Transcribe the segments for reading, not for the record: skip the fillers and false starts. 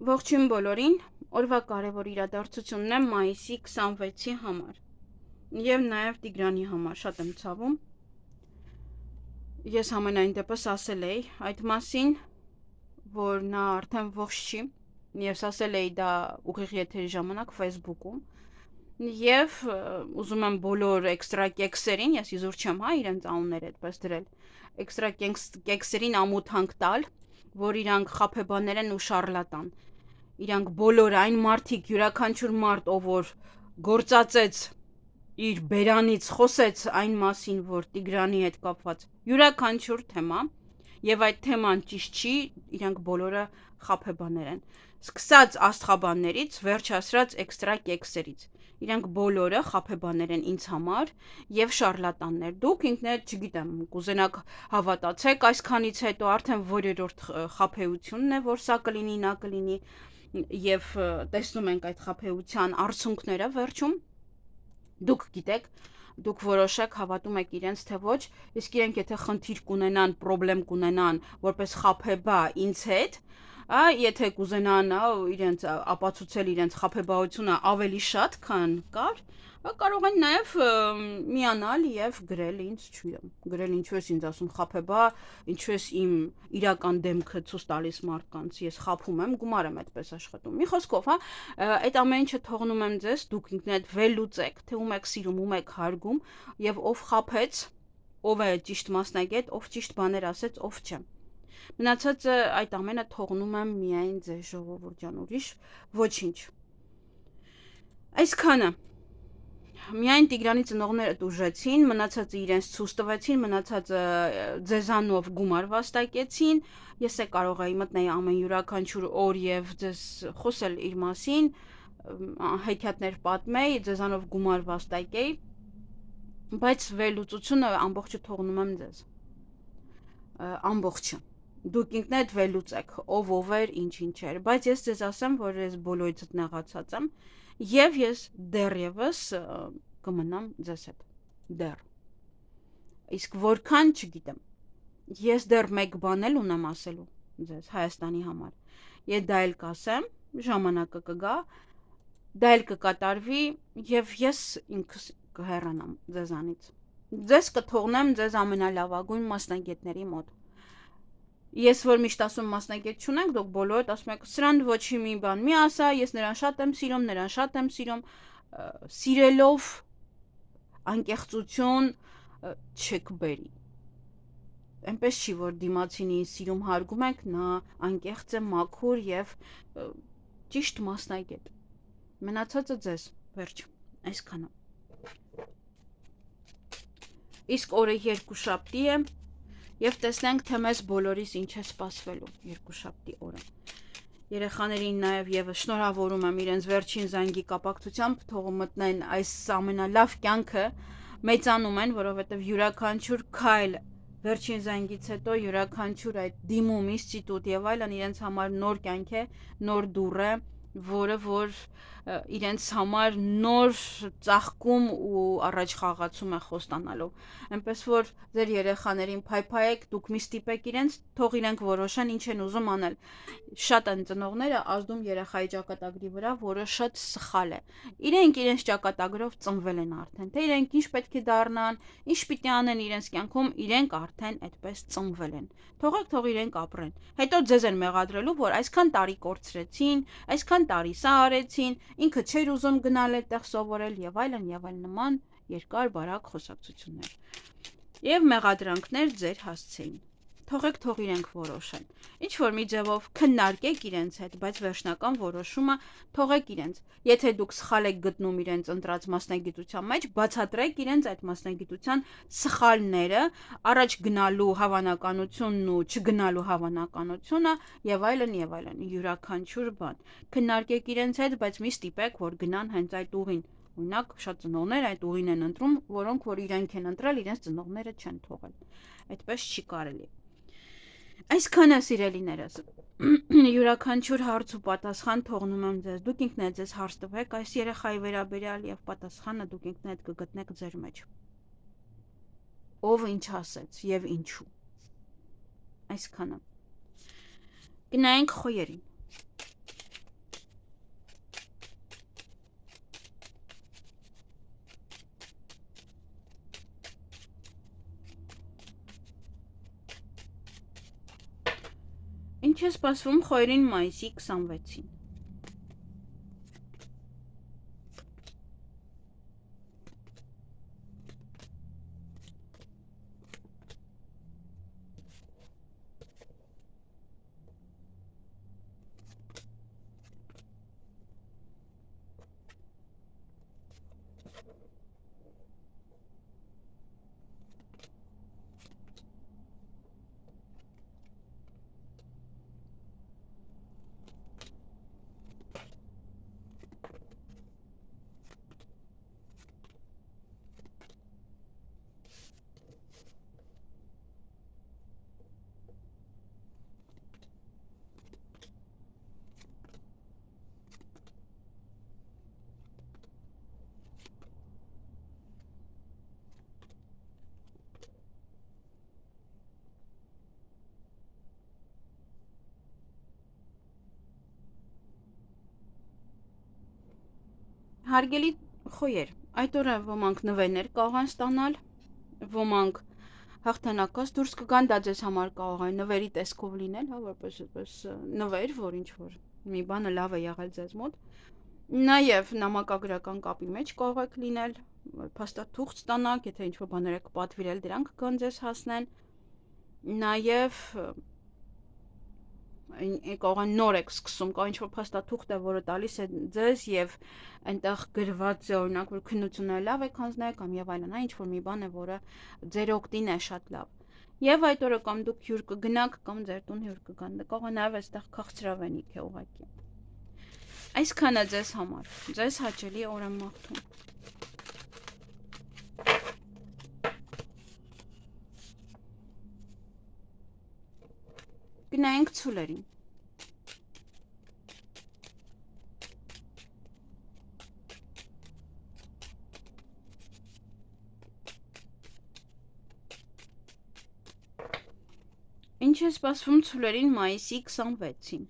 Ողջույն բոլորին, օրվա կարևոր իրադարձությունն է մայիսի 26-ի համար և նաև Տիգրանի համար, շատ եմ ցավում։ Ես ամենայն դեպս ասել էի այդ մասին, որ նա արդեն ողջ չի, ես ասել էի դա ուղիղ եթերի ժամանակ Facebook-ում և ուզում եմ բոլոր էքստրա կեքսերին, ես իզուր չեմ, իրենց անունները այդպես դրել, էքստրա կեքսերին ամոթանք տալ, որ իրանք խաբեբաներ են ու շառլատան։ Իրանք բոլոր այն մարդիկ, յուրաքանչյուր մարդ, ով որ գործածեց իր բերանից խոսեց այն մասին, որ Տիգրանի հետ կապված յուրաքանչյուր թեմա, եւ այդ թեման ճիշտ չի, իրանք բոլորը խաբեբաներ են։ Սկսած աստղաբաններից, վերջացրած էքստրա կեքսերից։ Իրանք բոլորը խաբեբաներ են ինձ համար եւ շառլատաններ։ Դուք ինքներդ, չգիտեմ, կուզենաք հավատացեք այսքանից հետո արդեն որերորդ խաբեությունն է, որ սա կլինի, նա կլինի եւ տեսնում ենք այդ խաբեության արդյունքները վերջում։ Դուք գիտեք, դուք որոշեք հավատում եք իրենց թե ոչ, իսկ իրենք եթե խնդիր կունենան, խնդրեմ կունենան որպես խաբեբա ինձ հետ, եթե կուզենան իրենց ապացուցել իրենց խաբեբայությունը ավելի շատ, քան կար, կարող են նաև միանալ եւ գրել ինձ, չգիտեմ, գրել ինչու ես ինձ ասում խաբեբա, ինչու ես իմ իրական դեմքը ցույց տալիս մարդկանց, ես խաբում եմ, գումար եմ այդպես աշխատում։ Մի խոսքով, այդ ամեն ինչը թողնում եմ ձեզ, դուք ինքներդ վերլուծեք, թե ում եք սիրում, ում եք հարգում եւ ով խաբեց, ով է ճիշտ մասնագետ, ով ճիշտ բաներ ասեց, ով չէ։ Մնացածը այդ ամենը թողնում եմ միայն ձեզ ժողովուրդյան, ուրիշ ոչինչ։ Այսքանը միայն Տիգրանի ծնողները դուժեցին, մնացածը իրենց ցույց տվեցին, մնացածը ձեզանով գումար վաստակեցին, ես է կարող էի մտնել ամեն յուրաքանչյուր օր եւ ձեզ խոսել իր մասին, հեքիաթներ պատմեի, ձեզանով գումար վաստակեի, բայց վերլուծությունը ամբողջը թողնում եմ ձեզ։ Ամբողջը։ Դուք ինքներդ վերլուծեք, ով էր, ինչ էր, բայց ես ձեզ ասեմ, որ ես բոլորիցդ նեղացած եմ եւ ես դեռևս կմնամ ձեզ հետ։ Դեռ։ Իսկ որքան չգիտեմ։ Ես դեռ մեկ բան էլ ունեմ ասելու ձեզ Հայաստանի համար։ Ես դա էլ կասեմ, ժամանակը կգա, դա էլ կկատարվի եւ ես ինքս կհեռանամ ձեզանից։ Ձեզ կթողնեմ ձեզ ամենալավագույն մասնագետների մոտ։ Ես որ միշտ ասում մասնագետ չունենք, դուք բոլորդ ասում եք սրան ոչի մի բան մի ասա, ես նրան շատ եմ սիրում, նրան շատ եմ սիրում, սիրելով անկեղծություն չեք բերի։ Այնպես չի, որ դիմացինի սիրում հարգում եք, նա անկեղծ է, մաքուր եւ ճիշտ մասնագետ։ Մնացածը ձեզ, վերջ, այսքանը։ Իսկ օրը երկուշաբթի է եւ տեսնենք, թե մեզ բոլորիս ինչ է սպասվելու երկուշաբթի օրը։ Երեխաներին նաև եւս շնորհավորում եմ իրենց վերջին զանգի կապակցությամբ, թող մտնեն այս ամենալավ կյանքը, մեծանում են, որովհետեւ յուրաքանչյուր քայլ վերջին զանգից հետո յուրաքանչյուր այդ դիմում, ինստիտուտ եւ այլն իրենց համար նոր կյանք է, նոր դուռ է, որը որ իրենց համար նոր ծաղկում ու առաջ խաղացում է խոստանալով։ Այնպես որ ձեր երեխաներին փայփայեք, դուք մի ստիպեք իրենց, թող իրենք որոշեն ինչ են ուզում անել։ Շատ են ծնողները ազդում երեխայի ճակատագրի վրա, որը շատ սխալ է։ Իրենք իրենց ճակատագրով ծնվել են արդեն, թե իրենք ինչ պետք է դառնան, ինչ պիտի անեն իրենց կյանքում, իրենք արդեն այդպես ծնվել են։ Թող իրենք ապրեն։ Հետո ձեզ են մեղադրելու, որ այսքան տարի կորցրեցին, այսքան տարի սա արեցին, ինքը չէր ուզում գնալ այդտեղ սովորել եւ այլն նման երկար բարակ խոսակցություններ։ Եվ մեղադրանքներ ձեր հասցեին։ Թող իրենք որոշեն։ Ինչ որ մի ձևով քննարկեք իրենց հետ, բայց վերջնական որոշումը թողեք իրենց։ Եթե դուք սխալ եք գտնում իրենց ընտրած մասնագիտության մեջ, բացատրեք իրենց այդ մասնագիտության սխալները, առաջ գնալու հավանականությունն ու չգնալու հավանականությունը եւ այլն, յուրաքանչյուր բան։ Քննարկեք իրենց հետ, բայց մի ստիպեք, որ գնան հենց այդ ուղին։ Օրինակ, շատ ծնողներ այդ ուղին են ընտրում, որոնք որ իրենք են ընտրել, իրենց ծնողները չեն թողել։ Այդպես չի կարելի։ Այսքանը սիրելիներս, յուրաքանչյուր հարց ու պատասխան թողնում եմ ձեզ, դուք ինքներդ ձեզ հարց տվեք այս երեխայի վերաբերյալ եւ պատասխանը դուք ինքներդ կգտնեք ձեր մեջ։ Ով ինչ ասեց եւ ինչու։ Այսքանը։ Գնայինք խոյերին։ Ինչ է սպասվում Խոյրին մայիսի 26-ին։ Հարգելի խոյեր, այդ օրը ոմանք նվերներ կարող են ստանալ, ոմանք հաղթանակած դուրս կգան, դա ձեզ համար կարող է նվերի տեսքով լինել, հա, որպես նվեր, որ ինչ որ մի բանը լավ է եղել ձեզ մոտ։ Նաև նամակագրական կապի մեջ կարող եք լինել, փաստաթուղթ ստանաք, եթե ինչ որ բաներ եք պատվիրել, դրանք կգան ձեզ հասնեն։ Նաև կարող են նոր եք սկսում, կա ինչ-որ փաստաթուղթ է, որը տալիս է ձեզ եւ այնտեղ գրված է օրինակ, որ քննությունը լավ եք հանձնել կամ եւ այլն, հա, ինչ-որ մի բան է, որը ձեր օգտին է շատ լավ։ Եվ այդ օրը կամ դուք հյուր կգնաք կամ ձեր տուն հյուր կգան, դա կարող է նաեւ այստեղ քաղցրավենիք է ուղղակի։ Այսքանը ձեզ համար, ձեզ հաճելի օր եմ մաղթում։ Գնայինք ցուլերին։ Ինչ է սպասվում ցուլերին մայիսի 26-ին։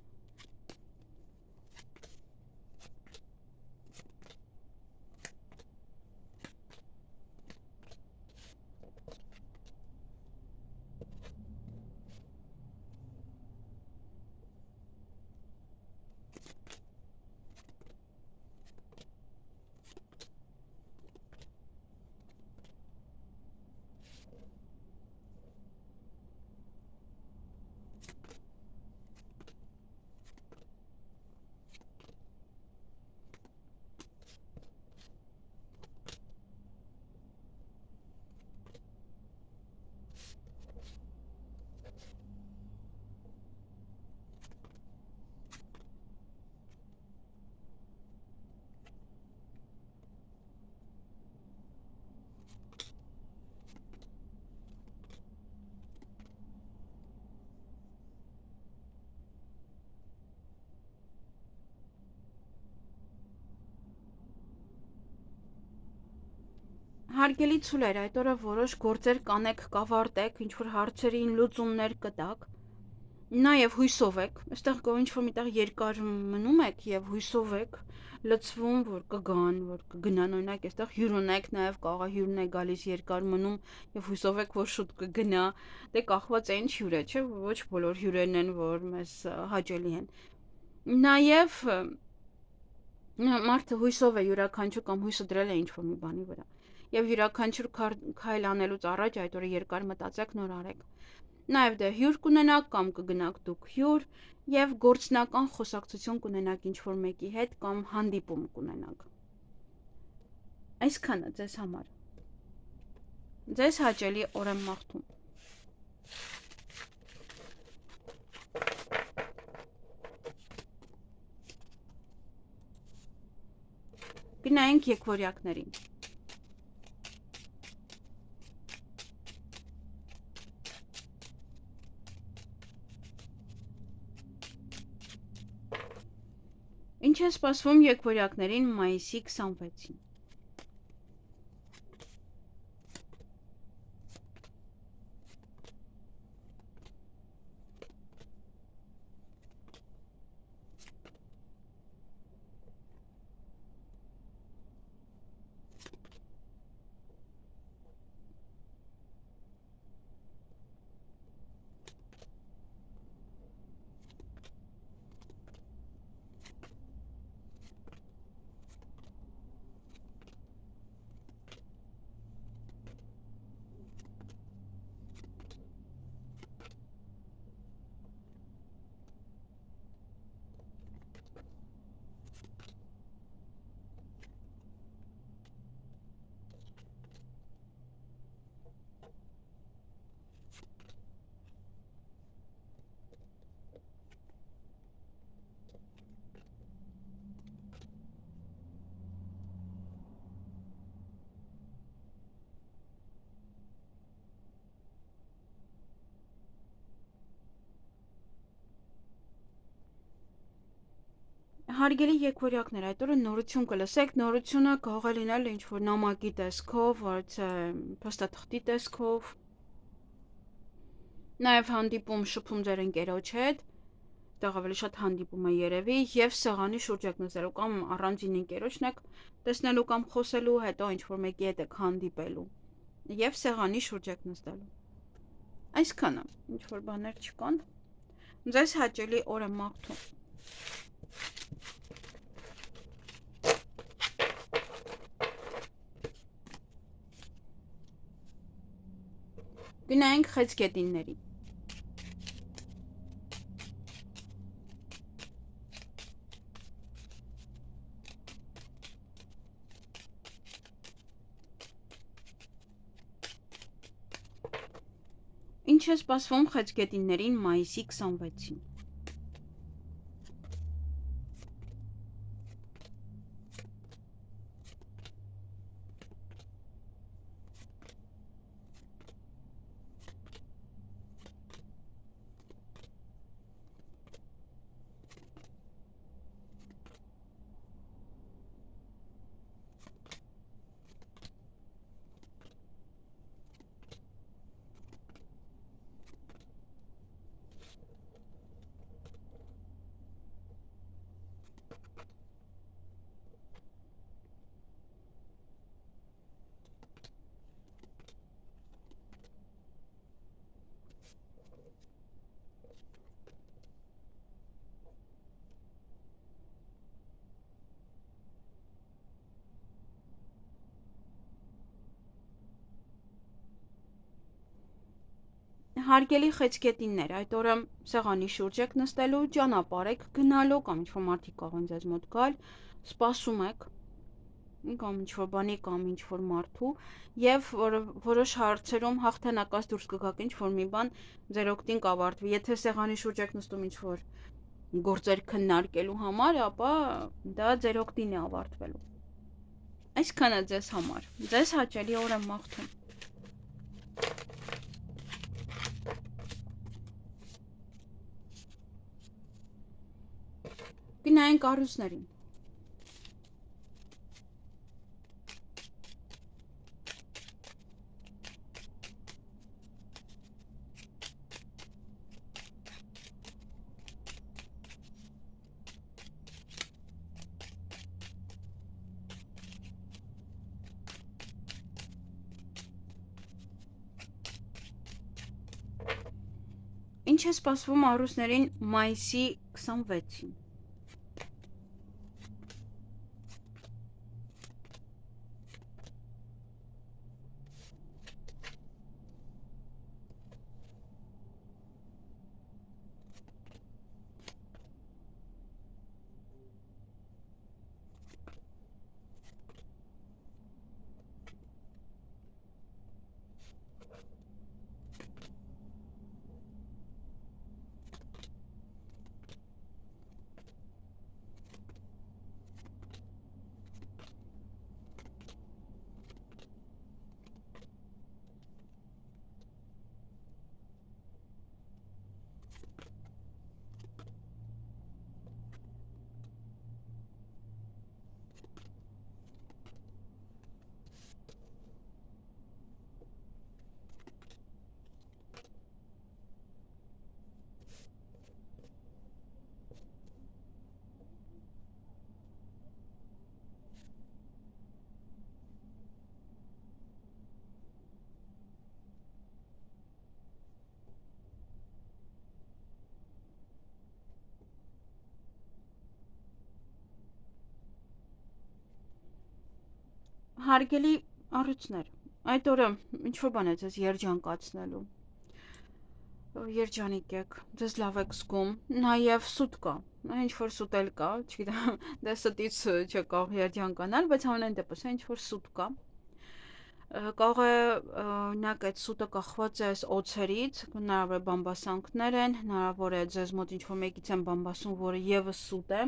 Հարգելի ցուլեր, այդ օրը որոշ գործեր կանեք, կավարտեք, ինչ-որ հարցերին լուծումներ կտաք, նաև հույսով եք, այստեղ գո ինչ-որ միտեղ երկար մնում եք և հույսով եք, լծվում, որ կգան, որ կգնան, օրինակ այստեղ հյուր ունեք, նաև կարող է հյուրն է գալիս երկար մնում և հույսով եք, որ շուտ կգնա, դե կախված է ինչ հյուր է, չէ, ոչ բոլոր հյուրերն են, որ մեզ հաճելի են։ Նաև մարդը հույսով է յուրաքանչյուր կամ հույսը դրել է ինչ-որ մի բանի վրա։ Եվ յուրաքանչյուր քայլ անելուց առաջ այդ օրը երկար մտածեք, նոր արեք։ Նաև դե հյուր կունենաք կամ կգնաք դուք հյուր եւ գործնական խոսակցություն կունենաք ինչ-որ մեկի հետ կամ հանդիպում կունենաք։ Այսքանը ձեզ համար։ Ձեզ հաճելի օր եմ մաղթում։ Գնայինք եկվորյակներին։ Ինչ է սպասվում եկվորյակներին մայիսի 26-ին։ Հարգելի եկվորյակներ, այդ օրը նորություն կլսեք, նորությունը կարող է լինել ինչ-որ նամակի տեսքով, փաստաթղթի տեսքով, նաև հանդիպում շփում ձեր ընկերոջ հետ, դեռ ավելի շատ հանդիպում է երևի, և սեղանի շուրջ եք նստելու կամ առանձին ընկերոջն եք տեսնելու կամ խոսելու, հետո ինչ-որ մեկի հետ եք հանդիպելու, և սեղանի շուրջ եք նստելու։ Այսքանը, ինչ-որ բաներ չկան, ձեզ հաճելի օր եմ մաղթում։ Գնայինք խեցգետինների։ Ինչ է սպասվում խեցգետիններին մայիսի 26-ին։ Հարգելի խեցգետիններ, այդ օրը սեղանի շուրջ եք նստելու, ճանապարհ եք գնալու կամ ինչ-որ մարդիկ կարող են ձեզ մոտ գալ, սպասում եք կամ ինչ-որ բանի կամ ինչ-որ մարդու և որոշ հարցերում հաղթանակած դուրս կգաք ինչ-որ մի բան ձեր օգտին կավարտվի։ Եթե սեղանի շուրջ եք նստում ինչ-որ գործեր քննարկելու համար, ապա դա ձեր օգտին է ավարտվելու։ Այսքանը ձեզ համար։ Ձեզ հաճելի օր եմ մաղթում։ Գնայինք առույցներին։ Ինչ է սպասվում առույցներին մայիսի 26-ին։ Հարգելի առույցներ, այդ օրը ինչ-որ բան է ձեզ երջանկացնելու, երջանիկ եք, ձեզ լավ եք զգում, նաև սուտ կա, ինչ-որ սուտ էլ կա, չգիտեմ, դե ստից չկա երջանկանալ, բայց ամենայն դեպս ինչ-որ սուտ կա, կարող է նակ այդ սուտը կախված է օձերից, հնարավոր է բամբասանքներ են, հնարավոր է ձեզ մոտ ինչ-որ մեկից են բամբասում, որը ևս սուտ է,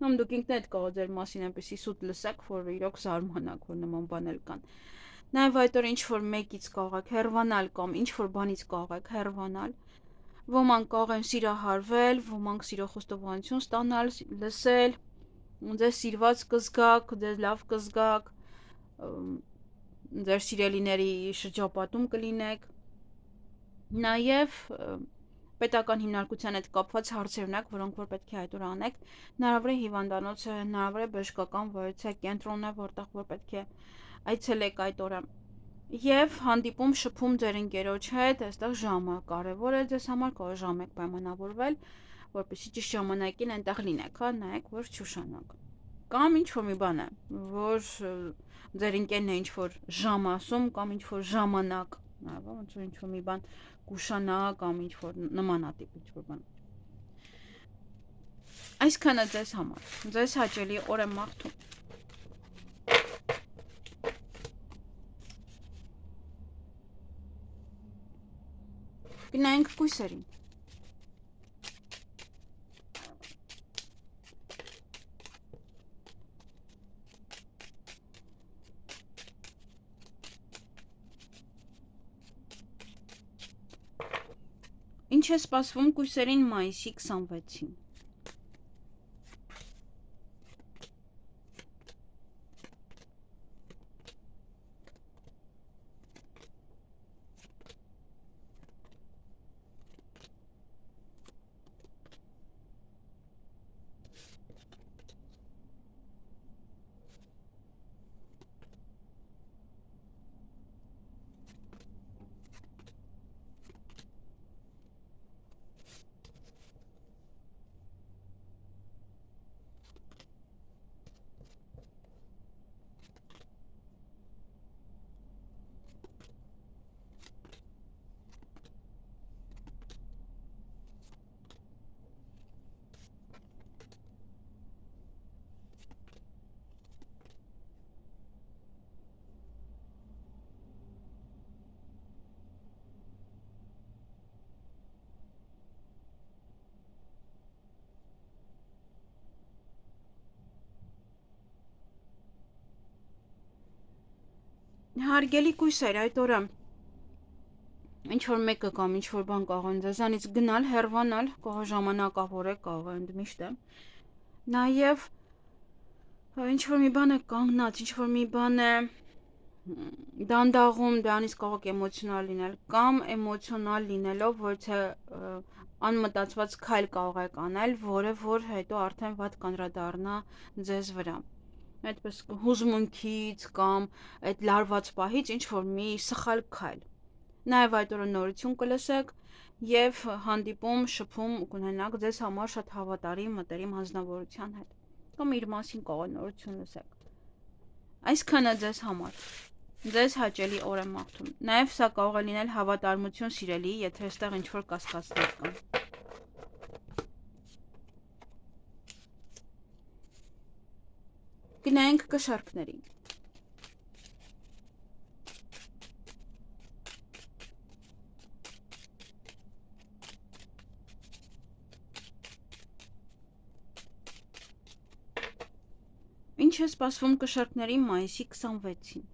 Նոմ դուք ինքներդ կարող ձեր մասին այնպեսի սուտ լսեք, որ իրոք զարմանաք, որ նման բանել կան։ Նաև այդ օր ինչ-որ մեկից կարող եք հեռվանալ կամ ինչ-որ բանից կարող եք հեռվանալ։ Ոմանք կարող են սիրահարվել, ոմանք սիրո խոստովանություն ստանալ, լսել, Ձեզ սիրված կզգաք, ձեզ լավ կզգաք, ձեր սիրելիների շրջապատում կլինեք։ Նաև պետական հիմնարկության հետ կապված հարցեր ունեք, որոնք որ պետք է այդ օրը անեք, հնարավոր է հիվանդանոց է, հնարավոր է բժշկական վայրից է, կենտրոն է, որտեղ որ պետք է այցելեք այդ օրը։ Եվ հանդիպում շփում ձեր ընկերոջ հետ, այստեղ ժամը կարևոր է ձեզ համար, կարող ժամ եք պայմանավորվել, որպեսզի ճիշտ ժամանակին այնտեղ լինեք, հա, նայեք, որ չուշանաք։ Կամ ինչ-որ մի բան է, որ ձեր ընկերն է ինչ-որ ժամ ասում, կամ ինչ-որ ժամանակ, ոնց որ ինչ-որ մի բան կուշանա, կամ ինչ-որ նմանատիպ ինչ-որ բան։ Այսքանը ձեզ համար, ձեզ հաճելի օր եմ մաղթում։ Գնայինք կույսերին։ Ինչ է սպասվում կույսերին մայիսի 26-ին։ Հարգելի կույսեր, այդ օրը ինչ-որ մեկը կամ ինչ-որ բան կարող են ձեզանից գնալ, հեռվանալ, կարող ժամանակավոր է, կարող է ընդմիշտ է։ Նաև ինչ-որ մի բան է կանգնած, ինչ-որ մի բան է դանդաղում, դրանից կարող եք էմոցիոնալ լինել, կամ էմոցիոնալ լինելով, որ թե անմտածված քայլ կարող եք անել, որը որ հետո արդեն վատ կանրադառնա ձեզ վրա։ Այդպես հուզմունքից կամ այդ լարված պահից ինչ-որ մի սխալ քայլ։ Նաև այդ օրը նորություն կլսեք եւ հանդիպում, շփում կունենաք ձեզ համար շատ հավատարիմ, մտերիմ հանձնավորության հետ։ Կամ իր մասին կարող նորություն լսեք։ Այսքանը ձեզ համար։ Ձեզ հաճելի օր եմ մաղթում։ Նաև սա կարող է լինել հավատարմություն սիրելի, եթե այստեղ ինչ-որ կասկածներ կան։ Գնայինք կշարքներին։ Ինչ է սպասվում կշարքներին մայիսի 26-ին։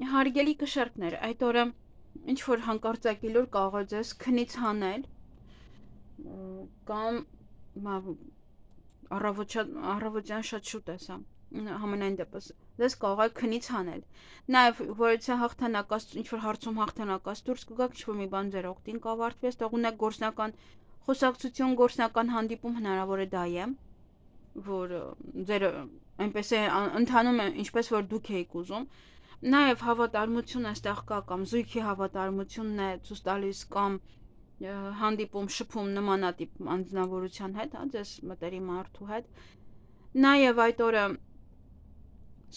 Հարգելի կշարքներ, այդ օրը ինչ-որ հանկարծակի լուր կարող է ձեզ քնից հանել, կամ առավոտյան շատ շուտ է սա, Համենայն դեպս դες կարող եք քնից հանել։ Նաև որից հաղթանակած ինչ-որ հարցում հաղթանակած դուրս կգաք, ինչ-որ մի բան ձեր օգտին կավարտվի, այստեղ ունեք գործնական խոսակցություն, գործնական հանդիպում հնարավոր է դա է, որ ձեր այնպես է ընթանում է, ինչպես որ դուք եք ուզում։ Նաև հավատարմություն այստեղ կա կամ զույգի հավատարմությունն է ցույց տալիս կամ հանդիպում, շփում նմանատիպ անձնավորության հետ, հա, ձեզ մտերիմ մարդու հետ։ Նաև այդ օրը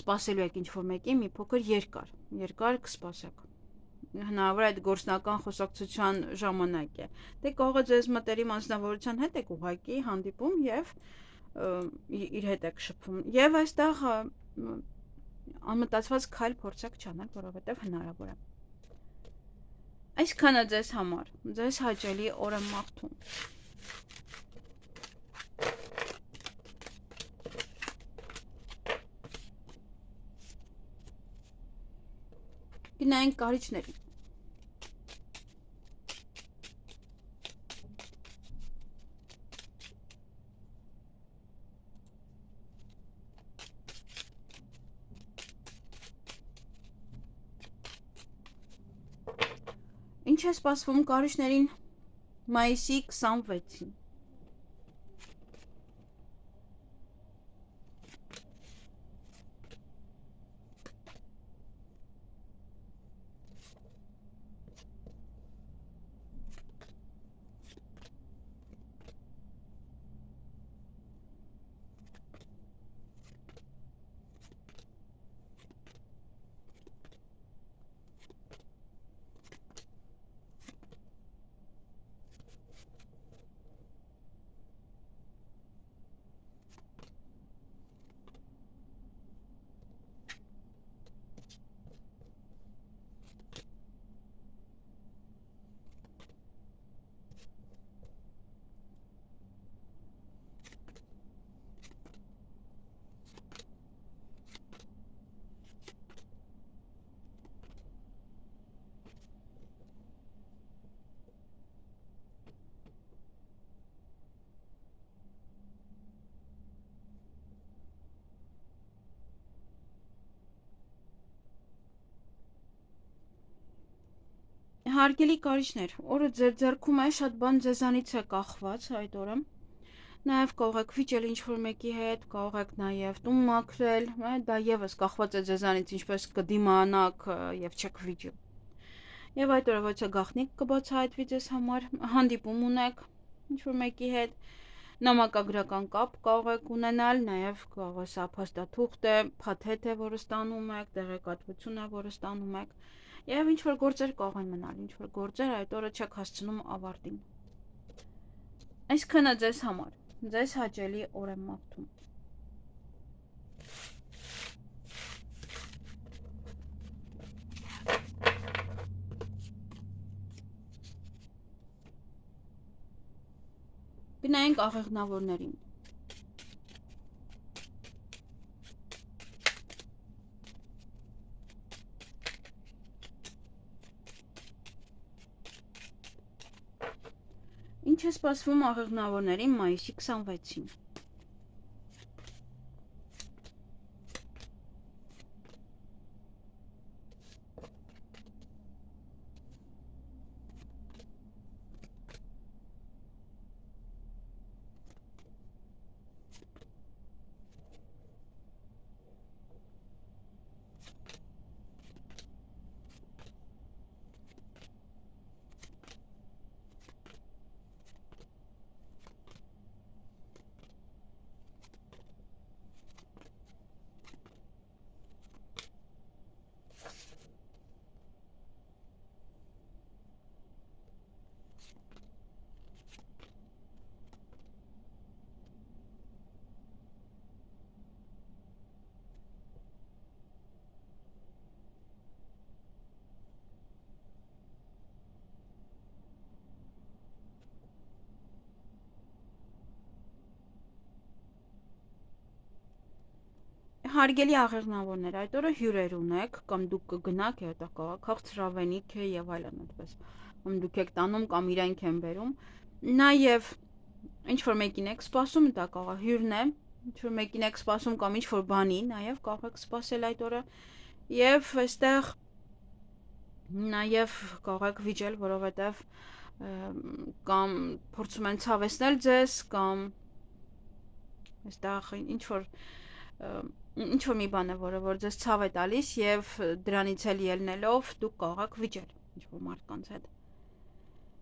սպասելու եք ինչ-որ մեկին մի փոքր երկար կսպասեք։ Հնարավոր է այդ գործնական խոսակցության ժամանակ է։ Դե կարող է ձեզ մտերիմ անձնավորության հետ եք ուղղակի հանդիպում եւ իր հետ եք շփվում։ Եվ այստեղ անմտածված քայլ փորձեք չանել, որովհետեւ հնարավոր է։ Այսքանը ձեզ համար, ձեզ հաճելի օր եմ մաղթում։ Գնայինք կարիճների։ Ինչ է սպասվում կարիճներին մայիսի 26-ին։ Հարգելի կարիճներ, օրը ձեր ձեռքում է, շատ բան ձեզանից է կախված այդ օրը։ Նաև կարող եք վիճել ինչ-որ մեկի հետ, կարող եք նաև տուն մաքրել, դա եւս կախված է ձեզանից, ինչպես կդիմանաք եւ չեք վիճի։ Եվ այդ օրը ոչ է գաղտնիք կբացահայտվի ձեզ համար, հանդիպում ունեք ինչ-որ մեկի հետ, նամակագրական կապ կարող եք ունենալ, նաև կարող է սա փաստաթուղթ է, փաթեթ է, որը ստանում եք, տեղեկատվություն է, որը ստանում եք, եւ ինչ-որ գործեր կարող են մնալ, ինչ-որ գործեր այդ օրը չեք հասցնում ավարտին։ Այսքանը ձեզ համար, ձեզ հաճելի օր եմ մաղթում։ Գնայինք աղեղնավորներին։ Ինչ է սպասվում աղեղնավորներին մայիսի 26-ին։ Հարգելի աղեղնավորներ, այդ օրը հյուրեր ունեք, կամ դուք կգնաք, հետո կարող քաղցրավենիք է եւ այլն այդպես։ Կամ դուք եք տանում կամ իրենք են բերում։ Նաեւ ինչ որ մեկին եք սպասում, դա կարող է հյուրն է, ինչ-որ մեկին եք սպասում կամ ինչ-որ բանի, նաև կարող եք սպասել այդ օրը, և այստեղ նաև կարող եք վիճել, որովհետև կամ փորձում են ցավեցնել ձեզ, կամ այստեղ ինչ-որ մի բան է, որ ձեզ ցավ է տալիս, և դրանից էլ ելնելով դուք կարող եք վիճել ինչ-որ մարդկանց հետ։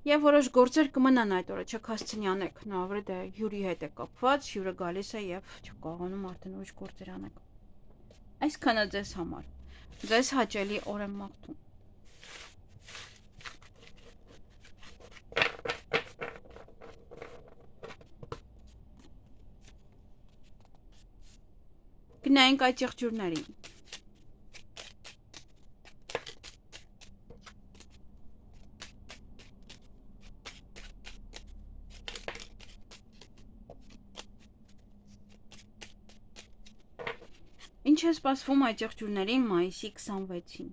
Եվ որոշ գործեր կմնան այդ օրը, չեք հասցնի անեք, նավրը դե հյուրի հետ է կապված, հյուրը գալիս է և չեք կարողանում արդեն ուրիշ գործեր անեք։ Այսքանը ձեզ համար, ձեզ հաճելի օր եմ մաղթում։ Գնայինք այդ եղջյուրներին։ Ինչ է սպասվում այդ եղջյուրներին մայիսի 26-ին։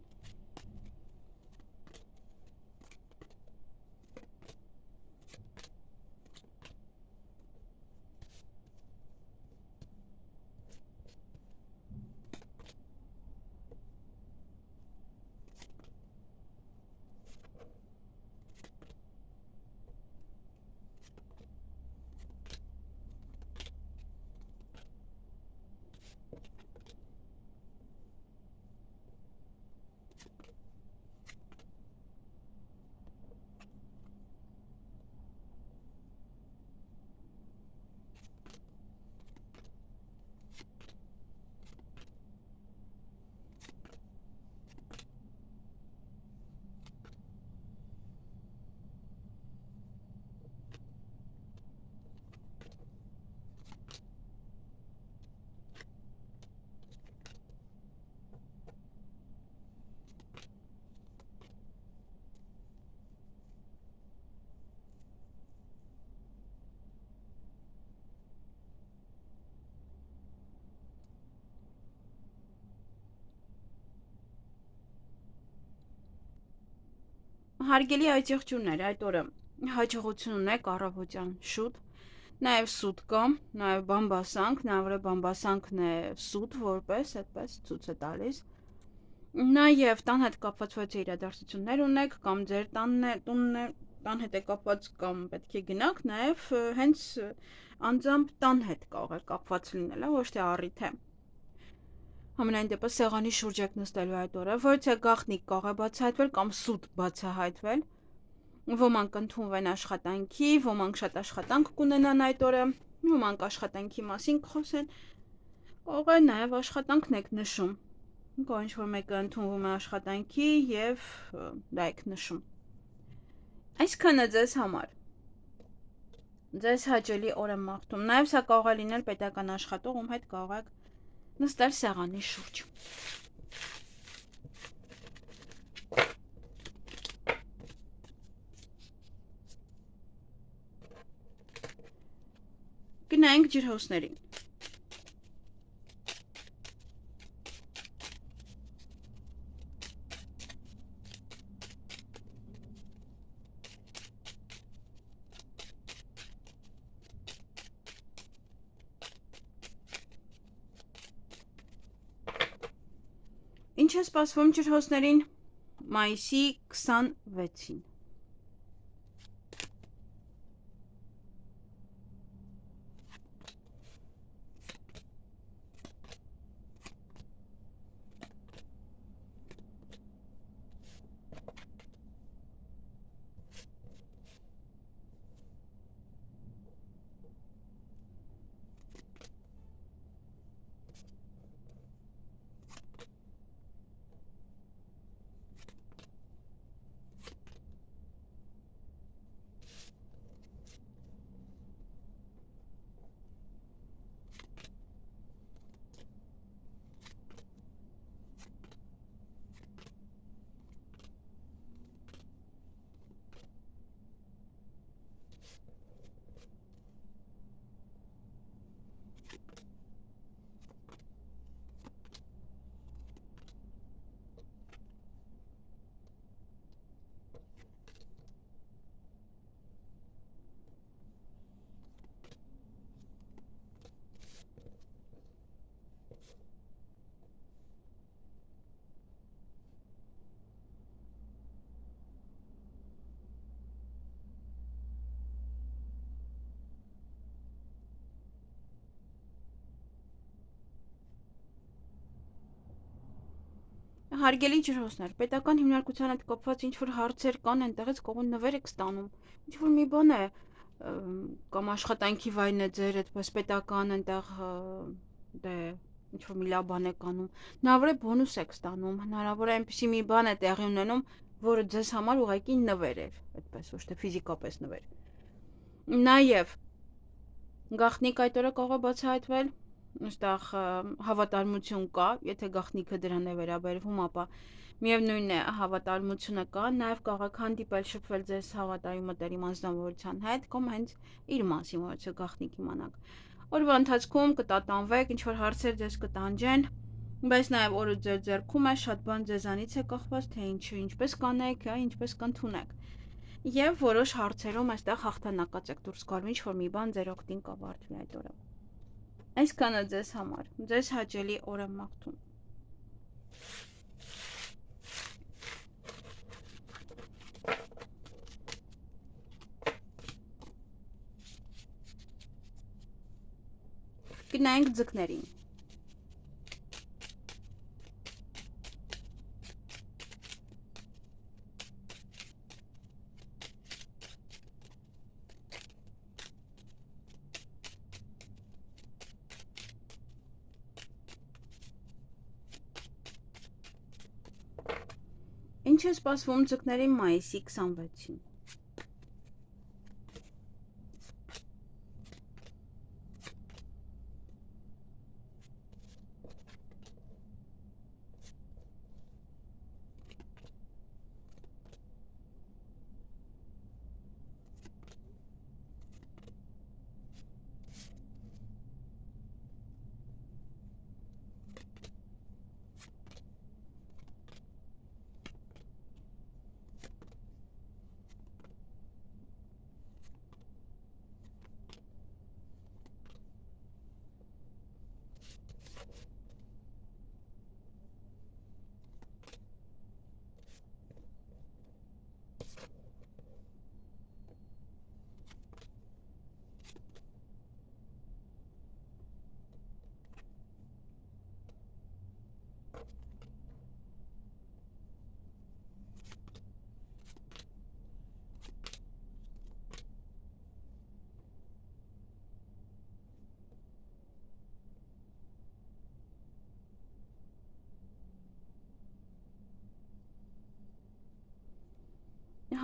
Հարգելի այդ եղջյուրներ, այդ օրը հաջողություն ունեք առավոտյան շուտ, նաև սուտ կա, նաև բամբասանք, նավրը բամբասանքն է սուտ որպես, այդպես ցույց է տալիս, նաև տան հետ կապված ոչ իրադարձություններ ունեք, կամ ձեր տան հետ է կապված կամ պետք է գնաք, նաև հենց անձամբ տան հետ կարող է կապված լինել, ոչ թե առիթ է։ Համենայն դեպս սեղանի շուրջ եք նստելու այդ օրը, ոչ թե գաղտնիք կարող է բացահայտվել կամ սուտ բացահայտվել։ Ոմանք ընդունվեն աշխատանքի, ոմանք շատ աշխատանք կունենան այդ օրը, ոմանք աշխատանքի մասին կխոսեն, կարող է նաև աշխատանքն եք նշում։ Կարող ինչ-որ մեկը ընդունվում է աշխատանքի և դա եք նշում։ Այսքանը ձեզ համար։ Ձեզ հաճելի օր եմ մաղթում։ Նաև սա կարող է լինել պետական աշխատող, ում հետ կարող եք նստել սեղանի շուրջ։ Գնայինք ջրհոսներին։ Ինչ է սպասվում ջրհոսներին մայիսի 26-ին։ Հարգելի ջրհոսներ, պետական հիմնարկության հետ կապված ինչ-որ հարցեր կան, այնտեղից կողոն նվեր եք ստանում, ինչ-որ մի բան է, կամ աշխատանքի վայրն է ձեր, այդպես պետական այնտեղ դե ինչ-որ մի լավ բան եք անում, հնարավոր է բոնուս եք ստանում, հնարավոր է այնպեսի մի բան է տեղի ունենում, որը ձեզ համար ուղղակի նվեր էր, այդպես ոչ թե ֆիզիկապես նվեր։ Նաև գաղտնիք այդ օրը կարող է բացահայտվել, այստեղ հավատարմություն կա, եթե գաղտնիքը դրան է վերաբերվում, ապա միևնույն է հավատարմությունը կա, նաև կարող եք հանդիպել շփվել ձեզ հավատարիմ մտերիմ անձնավորության հետ, կամ հենց իր մասին, որ չէ գաղտնիք իմանաք։ Օրվա ընթացքում կտատանվեք, ինչ-որ հարցեր ձեզ կտանջեն, բայց նաև օրը ձեր ձեռքում է, շատ բան ձեզանից է կախված, թե ինչպես կանեք, ինչպես կընդունեք։ Եվ որոշ հարցերում այստեղ հաղթանակած եք դուրս գալու, ինչ-որ մի բան ձեր օգտին կավարտվի այդ օրը։ Այսքանը ձեզ համար, ձեզ հաճելի օր եմ մաղթում։ Գնանք ձկներին։ Ինչ է սպասվում ձկներին մայիսի 26-ին։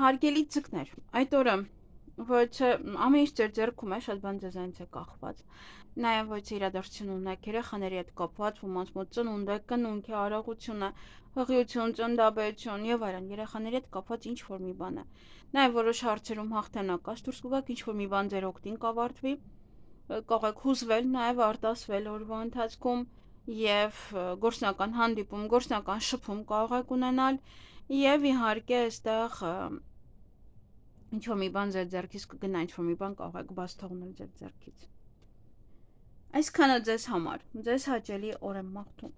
Հարգելի ձկներ, այդ օրը ոչ ամեն ինչ ձեր ձեռքում է, շատ բան ձեզանից է կախված։ Նաև ոչ իրադարձություն ունեք երեխաների հետ կապված, ոմանց մոտ ծնունդ է, կնունք է, արարողություն է, հղիություն, ծննդաբերություն եւ այլն, երեխաների հետ կապված ինչ-որ մի բան է։ Նաև որոշ հարցերում հաղթանակած դուրս կգաք, ինչ-որ մի բան ձեր օգտին կավարտվի, կարող եք հուզվել, նաև արտասվել օրվա ընթացքում եւ գործնական հանդիպում, գործնական շփում կարող եք ունենալ եւ իհարկե այստեղ ինչ-որ մի բան ձեր ձեռքից կգնա, ինչ-որ մի բան կարող եք բաց թողնել ձեր ձեռքից։ Այսքանը ձեզ համար, ձեզ հաճելի օր եմ մաղթում։